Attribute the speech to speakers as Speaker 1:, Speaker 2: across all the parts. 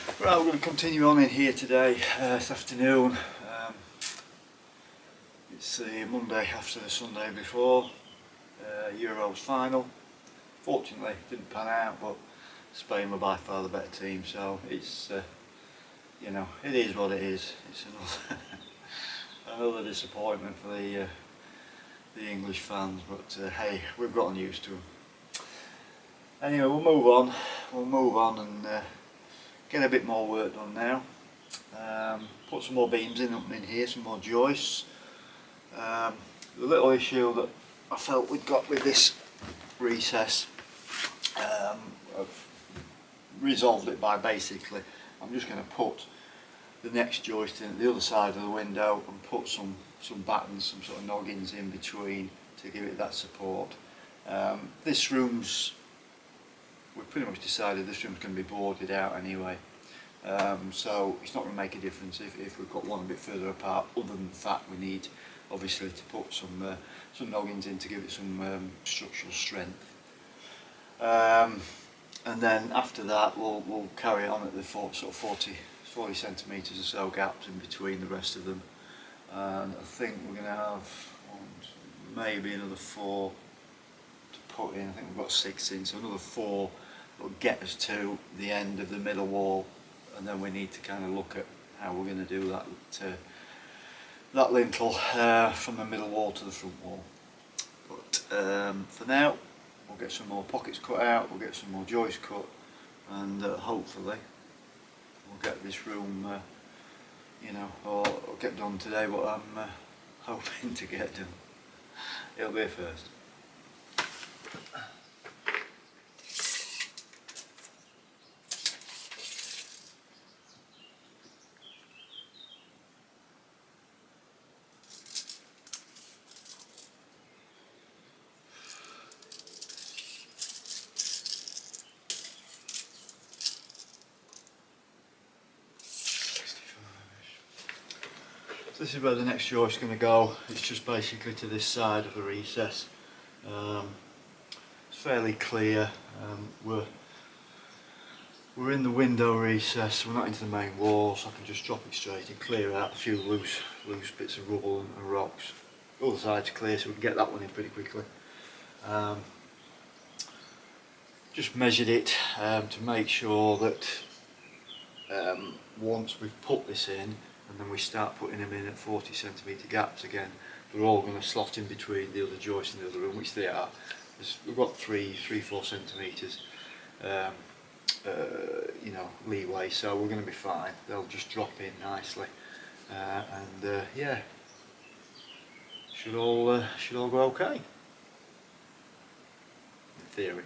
Speaker 1: Right, we're going to continue on in here today, this afternoon. It's the Monday after the Sunday before Euros final. Fortunately, it didn't pan out, but Spain were by far the better team, so it's, you know, it is what it is. It's another disappointment for the English fans, but hey, we've gotten used to them. Anyway, we'll move on and get a bit more work done now. Put some more beams in here, some more joists. The little issue that I felt we'd got with this recess, I've resolved it by basically, I'm just going to put the next joist in at the other side of the window and put some battens, some sort of noggins in between to give it that support. This room's, we've pretty much decided this room's going to be boarded out anyway, so it's not going to make a difference if we've got one a bit further apart, other than the fact we need obviously to put some noggins in to give it some structural strength. And then after that we'll carry on at the sort of 40 centimetres or so gaps in between the rest of them, and I think we're going to have maybe another 4 to put in. I think we've got 6 in, so another 4 will get us to the end of the middle wall, and then we need to kind of look at how we're going to do that lintel from the middle wall to the front wall. But for now, we'll get some more pockets cut out, we'll get some more joists cut, and hopefully we'll get this room, you know, or get done today what I'm hoping to get done. It'll be a first. This is where the next joist is going to go. It's just basically to this side of the recess. It's fairly clear. We're in the window recess, we're not into the main wall, so I can just drop it straight and clear out a few loose bits of rubble and rocks. The other side's clear, so we can get that one in pretty quickly. Just measured it to make sure that once we've put this in, and then we start putting them in at 40 centimetre gaps again, they're all going to slot in between the other joists in the other room, which they are. We've got 3-4 centimetres you know, leeway, so we're going to be fine. They'll just drop in nicely, and yeah, should all go okay in theory.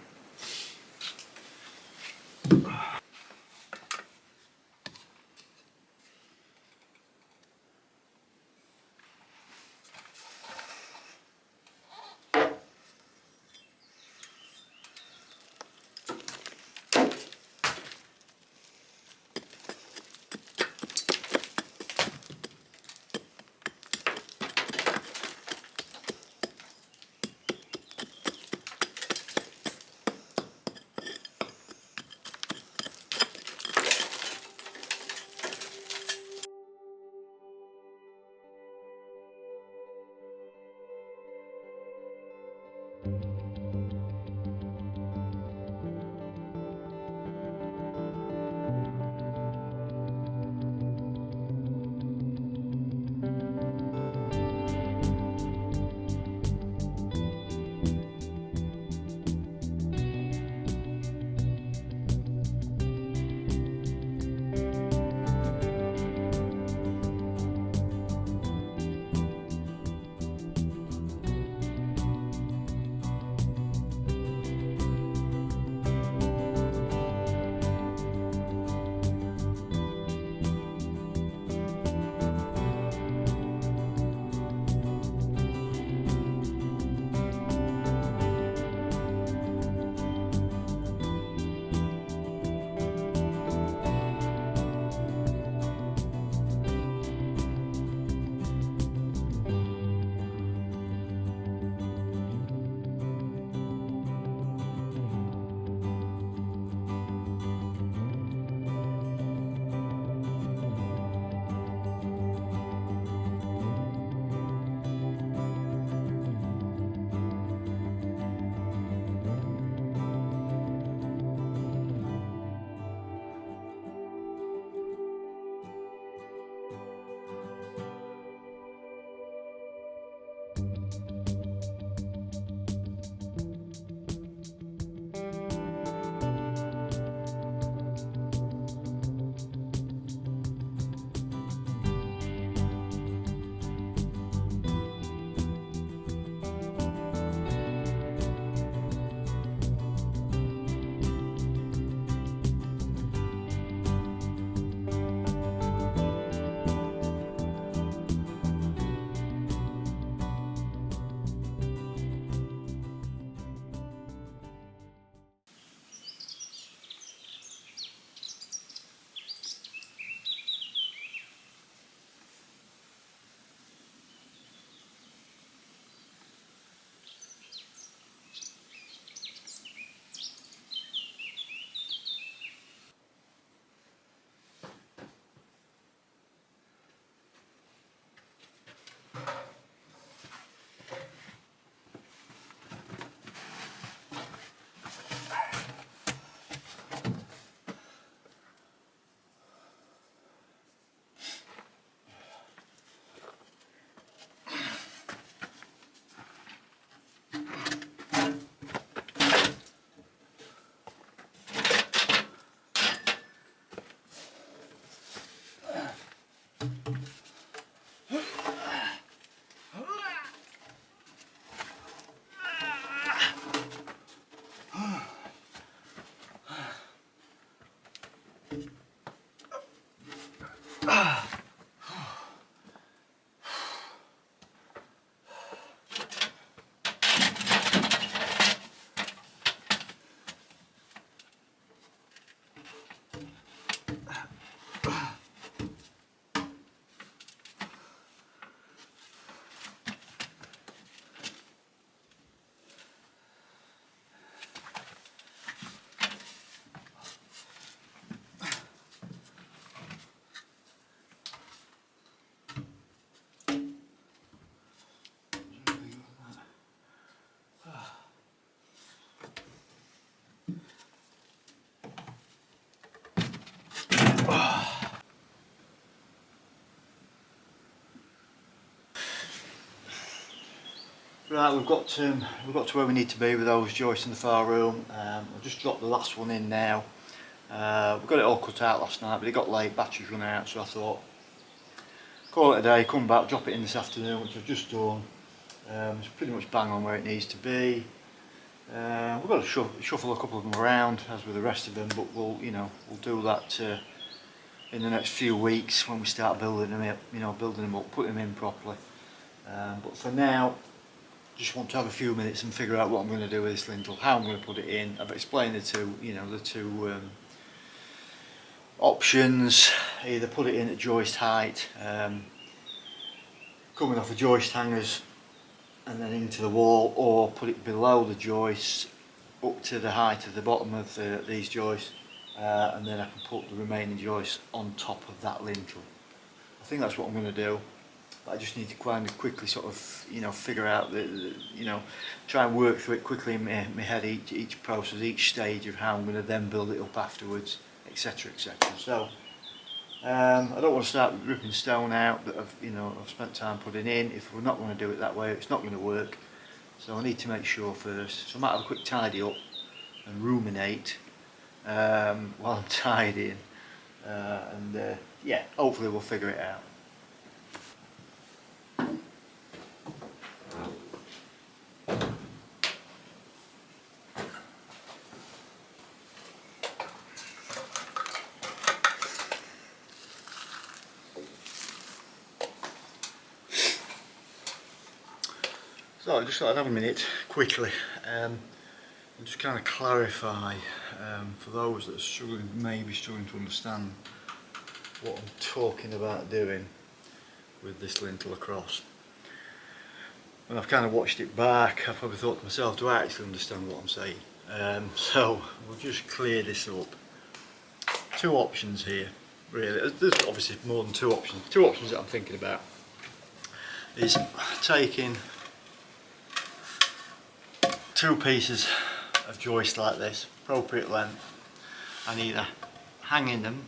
Speaker 1: Right, we've got to where we need to be with those joists in the far room. I've just dropped the last one in now. We got it all cut out last night, but it got late, batteries run out, so I thought call it a day, come back, drop it in this afternoon, which I've just done. It's pretty much bang on where it needs to be. We've got to shuffle a couple of them around as with the rest of them, but we'll do that in the next few weeks when we start building them up, putting them in properly. But for now, just want to have a few minutes and figure out what I'm going to do with this lintel, how I'm going to put it in. I've explained the two options. Either put it in at joist height, coming off the joist hangers and then into the wall, or put it below the joists up to the height of the bottom of these joists, and then I can put the remaining joists on top of that lintel. I think that's what I'm going to do. I just need to kind of quickly sort of, figure out try and work through it quickly in my head, each process, each stage of how I'm going to then build it up afterwards, etc, etc. So I don't want to start ripping stone out that I've spent time putting in. If we're not going to do it that way, it's not going to work. So I need to make sure first. So I might have a quick tidy up and ruminate while I'm tidying, and yeah, hopefully we'll figure it out. So I just thought I'd have a minute quickly and just kind of clarify for those that are maybe struggling to understand what I'm talking about doing with this lintel across. When I've kind of watched it back, I've probably thought to myself, do I actually understand what I'm saying? So we'll just clear this up. Two options here, really. There's obviously more than two options. Two options that I'm thinking about is taking two pieces of joist like this, appropriate length, and either hanging them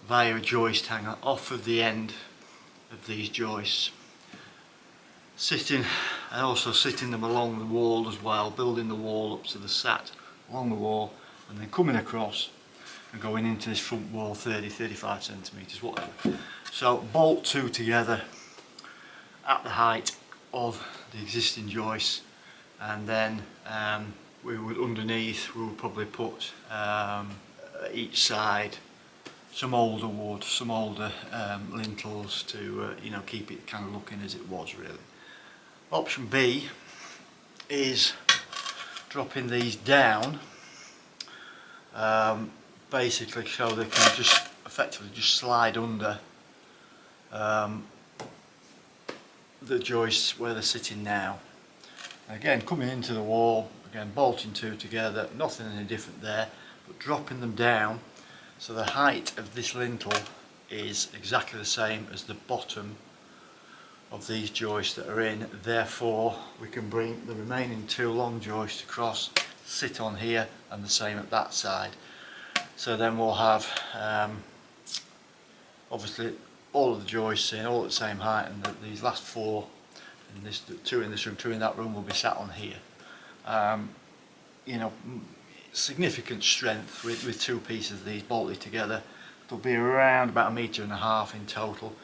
Speaker 1: via a joist hanger off of the end of these joists, sitting and also sitting them along the wall as well, building the wall up to the sat along the wall, and then coming across and going into this front wall 30-35 centimetres, whatever. So bolt two together at the height of the existing joists, and then we would probably put each side some older wood, some older lintels to keep it kind of looking as it was really. Option B is dropping these down, basically so they can just effectively just slide under the joists where they're sitting now. Again, coming into the wall, again bolting two together, nothing any different there, but dropping them down so the height of this lintel is exactly the same as the bottom of these joists that are in. Therefore we can bring the remaining two long joists across, sit on here, and the same at that side. So then we'll have obviously all of the joists in all at the same height, and these last four, two in this room, two in that room, will be sat on here. Significant strength with two pieces of these bolted together. They'll be around about 1.5 meters in total,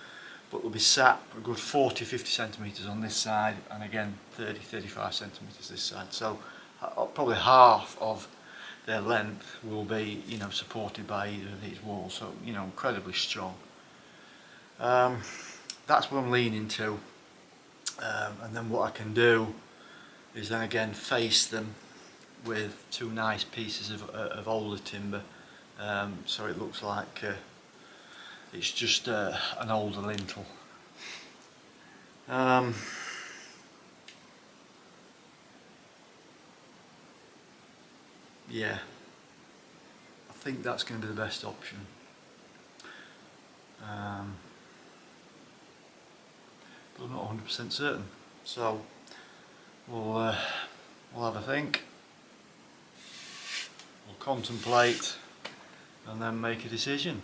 Speaker 1: but they'll be sat a good 40-50 centimetres on this side, and again 30-35 centimetres this side. So probably half of their length will be supported by either of these walls. So incredibly strong. That's what I'm leaning to, and then what I can do is then again face them with two nice pieces of older timber, so it looks like it's just an older lintel. Yeah, I think that's going to be the best option. But I'm not 100% certain, so we'll have a think, we'll contemplate, and then make a decision.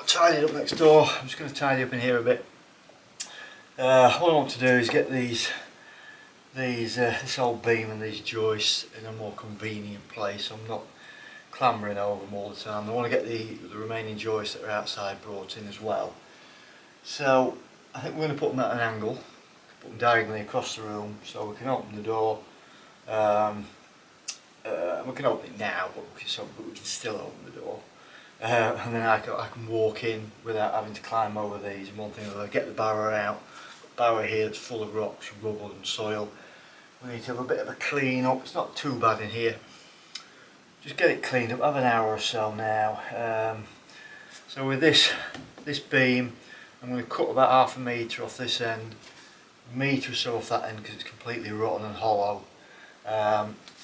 Speaker 1: Tidy up next door. I'm just going to tidy up in here a bit. What I want to do is get this old beam and these joists in a more convenient place, so I'm not clambering over them all the time. I want to get the remaining joists that are outside brought in as well. So I think we're going to put them at an angle, put them diagonally across the room, so we can open the door. We can open it now, but we can still open the door. And then I can walk in without having to climb over these. And one thing, I get the barrow out. The barrow here that's full of rocks, rubble and soil. We need to have a bit of a clean up. It's not too bad in here. Just get it cleaned up. Have an hour or so now. So with this beam, I'm going to cut about half a metre off this end, a metre or so off that end because it's completely rotten and hollow.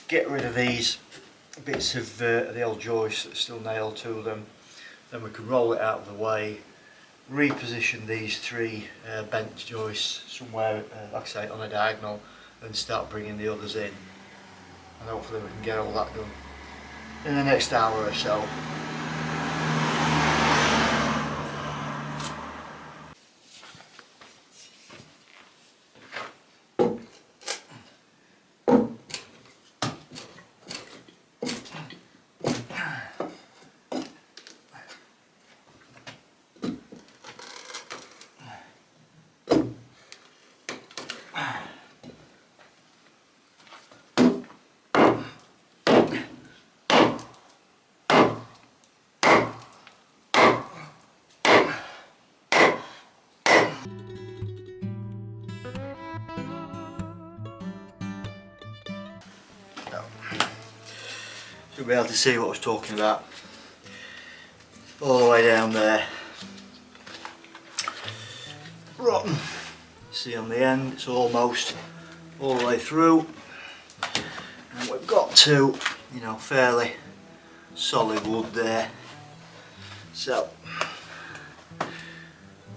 Speaker 1: Get rid of these bits of the old joists that are still nailed to them. Then we can roll it out of the way, reposition these three bent joists somewhere, like I say, on a diagonal, and start bringing the others in. And hopefully we can get all that done in the next hour or so. You'll be able to see what I was talking about. All the way down there. Rotten. See on the end, it's almost all the way through. And we've got to, fairly solid wood there. So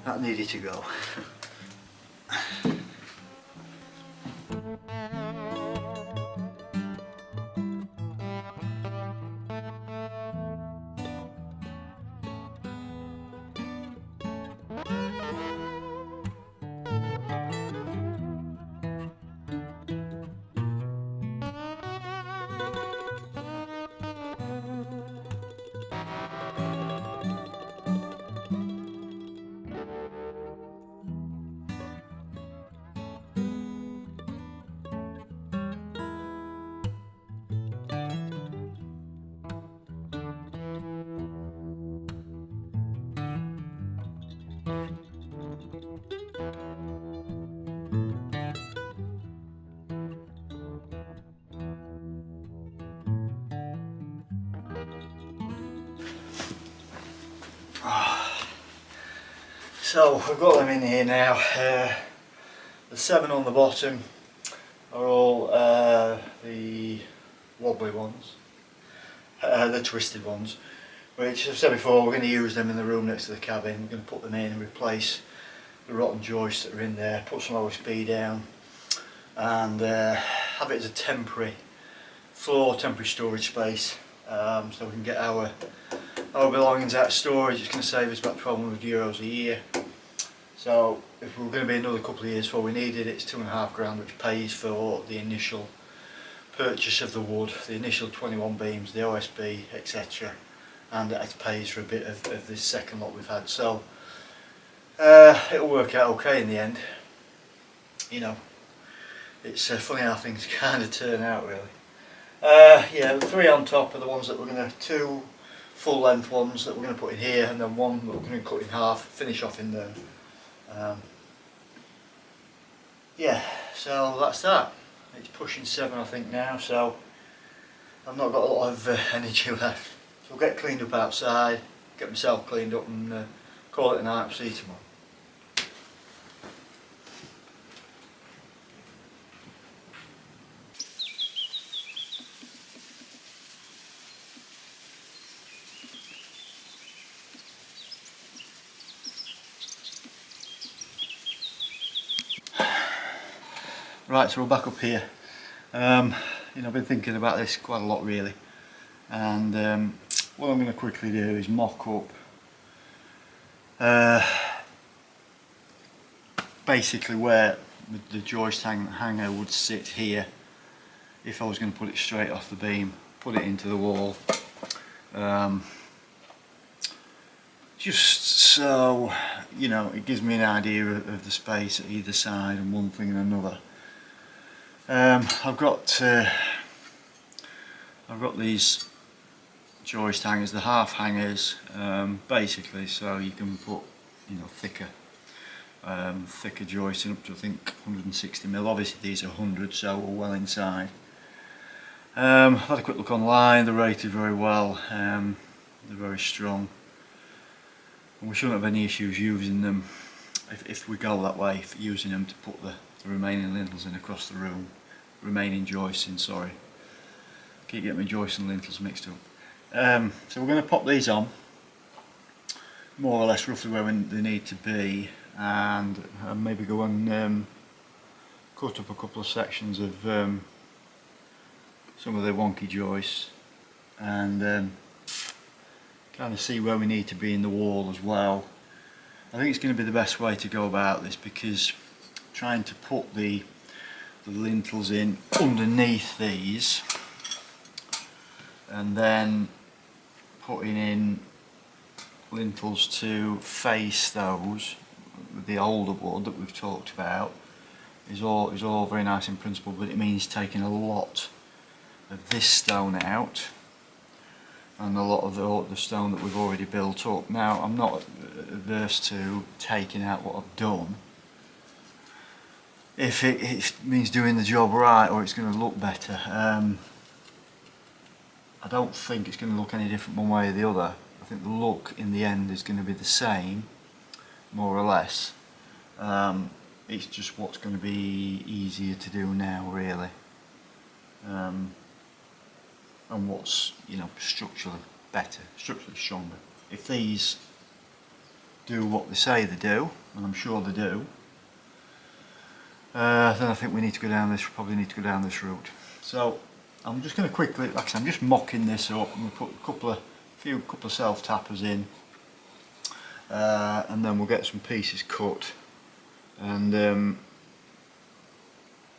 Speaker 1: that needed to go. So we've got them in here now. The 7 on the bottom are all the wobbly ones, the twisted ones, which, as I've said before, we're going to use them in the room next to the cabin. We're going to put them in and replace the rotten joists that are in there, put some OSB down, and have it as a temporary floor, temporary storage space, so we can get our belongings out of storage. It's going to save us about €1,200 a year. So if we're going to be another couple of years before we need it, it's £2,500, which pays for the initial purchase of the wood, the initial 21 beams, the OSB, etc., and it pays for a bit of this second lot we've had. So it'll work out okay in the end. You know, it's funny how things kind of turn out, really. Yeah, the 3 on top are the ones that we're going to, 2 full length ones that we're going to put in here, and then 1 that we're going to cut in half, finish off in there. Yeah, so that's that. It's pushing 7 I think now, so I've not got a lot of energy left. So I'll get cleaned up outside, get myself cleaned up, and call it a night. See you tomorrow. Right, so we're back up here. You know, I've been thinking about this quite a lot, really, and what I'm going to quickly do is mock up basically where the joist hanger would sit here if I was going to put it straight off the beam, put it into the wall, just so, you know, it gives me an idea of the space at either side and one thing and another. I've got these joist hangers, the half hangers, basically so you can put, you know, thicker joists in, up to I think 160mm. Obviously these are 100, so we're well inside. I've had a quick look online. They're rated very well. They're very strong, and we shouldn't have any issues using them if we go that way, for using them to put the remaining lintels in across the room, remaining joists in, sorry. Keep getting my joists and lintels mixed up. So we're going to pop these on, more or less roughly where they need to be, and maybe go and cut up a couple of sections of some of the wonky joists, and kind of see where we need to be in the wall as well. I think it's going to be the best way to go about this, because trying to put the lintels in underneath these and then putting in lintels to face those with the older wood that we've talked about is all very nice in principle, but it means taking a lot of this stone out and a lot of the stone that we've already built up. Now, I'm not averse to taking out what I've done if it means doing the job right, or it's going to look better. I don't think it's going to look any different one way or the other. I think the look in the end is going to be the same, more or less. It's just what's going to be easier to do now, really, and what's, you know, structurally better, structurally stronger. If these do what they say they do, and I'm sure they do, then I think we need to go down this. Probably need to go down this route. So I'm just going to quickly, like I said, I'm just mocking this up. I'm going to put a couple of self tappers in, and then we'll get some pieces cut. And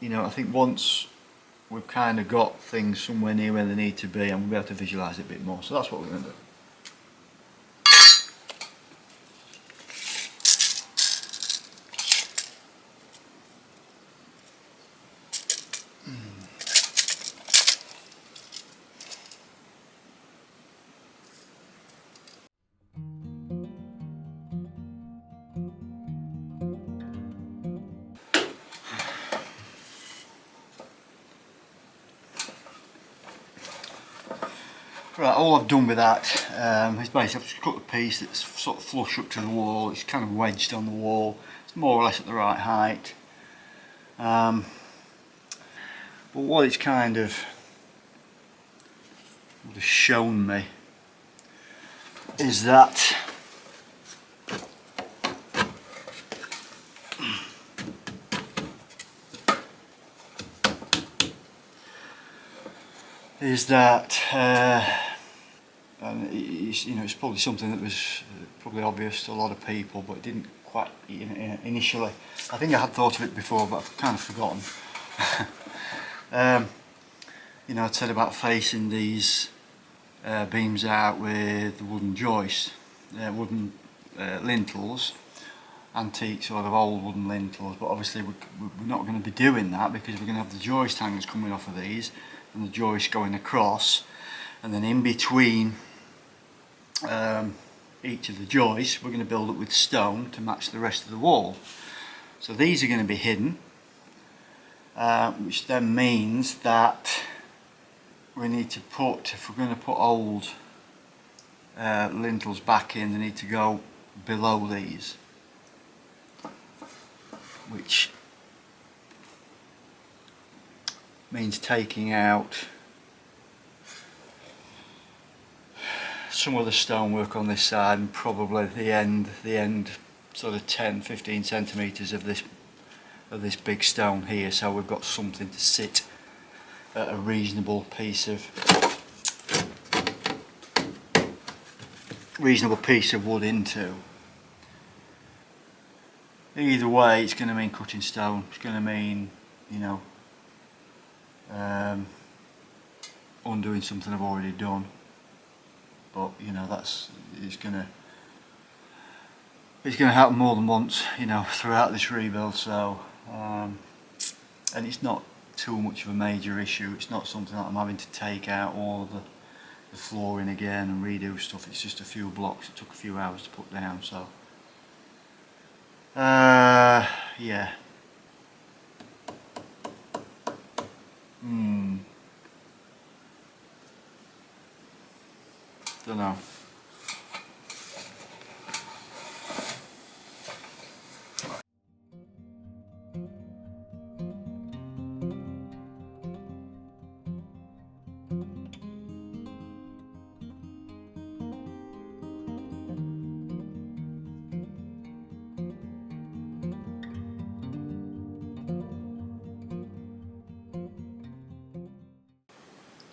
Speaker 1: you know, I think once we've kind of got things somewhere near where they need to be, and we'll be able to visualise it a bit more. So that's what we're going to do. Right, all I've done with that is basically I've just cut a piece that's sort of flush up to the wall. It's kind of wedged on the wall. It's more or less at the right height. But what it's kind of shown me is that and it's probably something that was probably obvious to a lot of people, but it didn't quite initially. I think I had thought of it before, but I've kind of forgotten. You know, I'd said about facing these beams out with wooden joists, wooden lintels, antique sort of old wooden lintels, but obviously we're not going to be doing that because we're going to have the joist hangers coming off of these and the joist going across, and then in between each of the joists we're going to build it with stone to match the rest of the wall. So these are going to be hidden, which then means that we need to put, if we're going to put old lintels back in, they need to go below these, which means taking out some of the stonework on this side and probably the end sort of 10-15 centimetres of this big stone here, so we've got something to sit a reasonable piece of wood into. Either way, it's going to mean cutting stone. It's going to mean, you know, undoing something I've already done. But you know, it's going to happen more than once, you know, throughout this rebuild. So, and it's not too much of a major issue. It's not something that I'm having to take out all of the flooring again and redo stuff. It's just a few blocks. It took a few hours to put down. So, yeah. Don't know.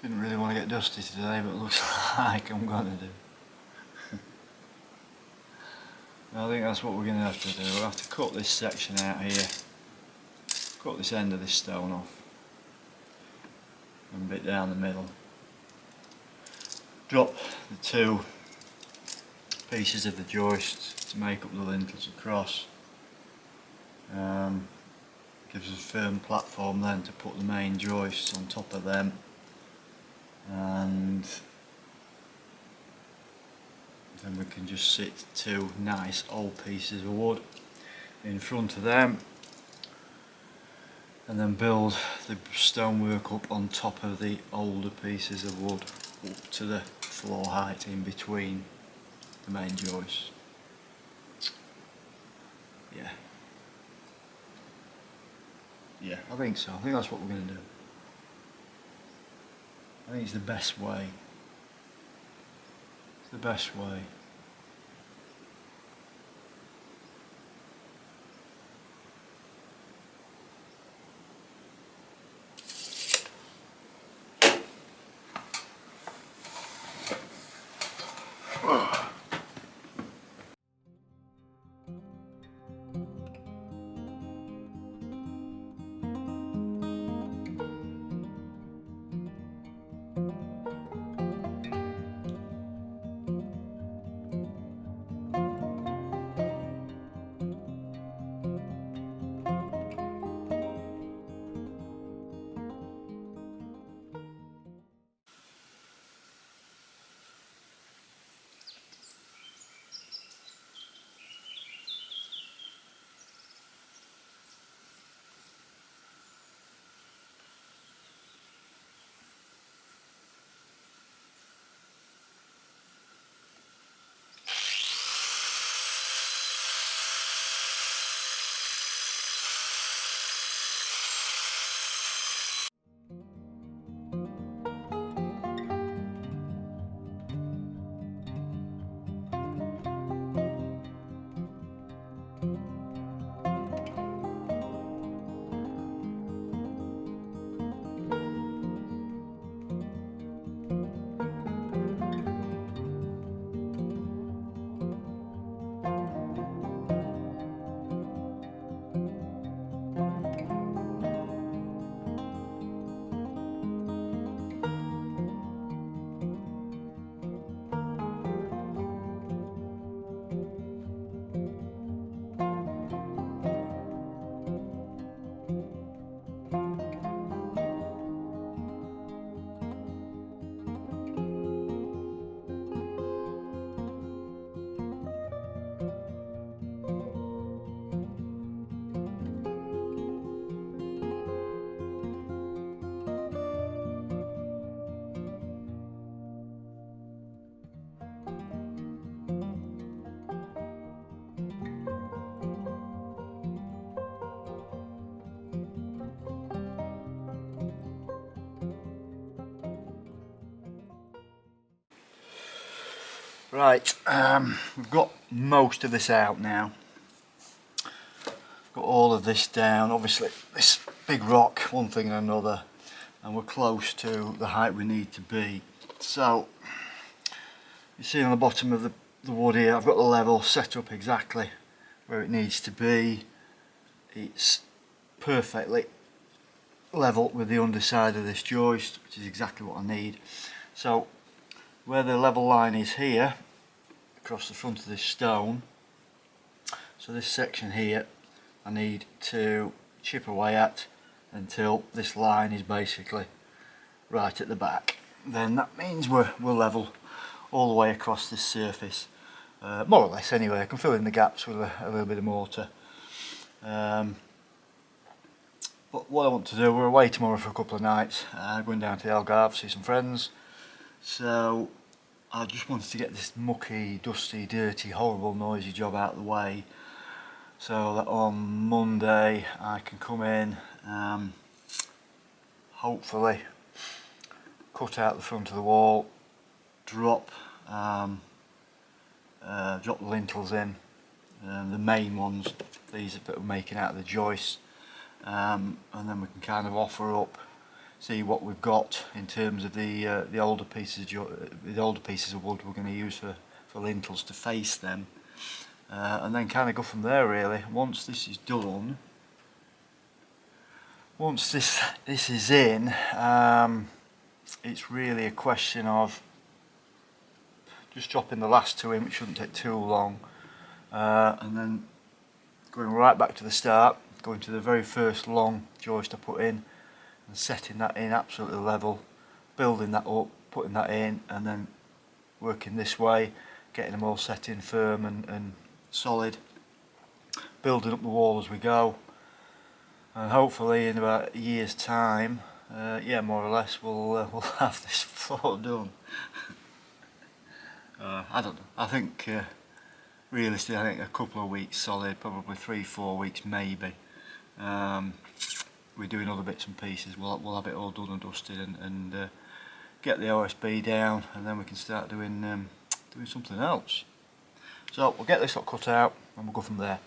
Speaker 1: Didn't really want to get dusty today, but it looks like I'm going to do. I think that's what we're going to have to do. We'll have to cut this section out here, cut this end of this stone off, and a bit down the middle. Drop the two pieces of the joists to make up the lintels across. Gives us a firm platform then to put the main joists on top of them, and then we can just sit two nice old pieces of wood in front of them, and then build the stonework up on top of the older pieces of wood up to the floor height in between the main joists. Yeah, I think so. I think that's what we're going to do. I think it's the best way. It's the best way. Right, we've got most of this out now. Got all of this down, obviously this big rock, one thing and another, and we're close to the height we need to be. So, you see on the bottom of the wood here, I've got the level set up exactly where it needs to be. It's perfectly level with the underside of this joist, which is exactly what I need. So, where the level line is here, across the front of this stone, so this section here, I need to chip away at until this line is basically right at the back. Then that means we're level all the way across this surface, more or less anyway. I can fill in the gaps with a little bit of mortar. But what I want to do, we're away tomorrow for a couple of nights, going down to the Algarve, see some friends. So I just wanted to get this mucky, dusty, dirty, horrible, noisy job out of the way, so that on Monday I can come in, hopefully cut out the front of the wall, drop the lintels in, the main ones, these that we're making out of the joists, and then we can kind of offer up, see what we've got in terms of the older pieces of wood we're going to use for lintels to face them. And then kind of go from there really. Once this is done, once this is in, it's really a question of just dropping the last two in, which shouldn't take too long, and then going right back to the start, going to the very first long joist I put in and setting that in absolutely level, building that up, putting that in, and then working this way, getting them all set in firm and solid, building up the wall as we go, and hopefully in about a year's time, yeah, more or less, we'll have this floor done. I don't know, I think realistically I think a couple of weeks solid, probably 3-4 weeks maybe. We're doing other bits and pieces, we'll have it all done and dusted and get the OSB down, and then we can start doing something else. So we'll get this all cut out and we'll go from there.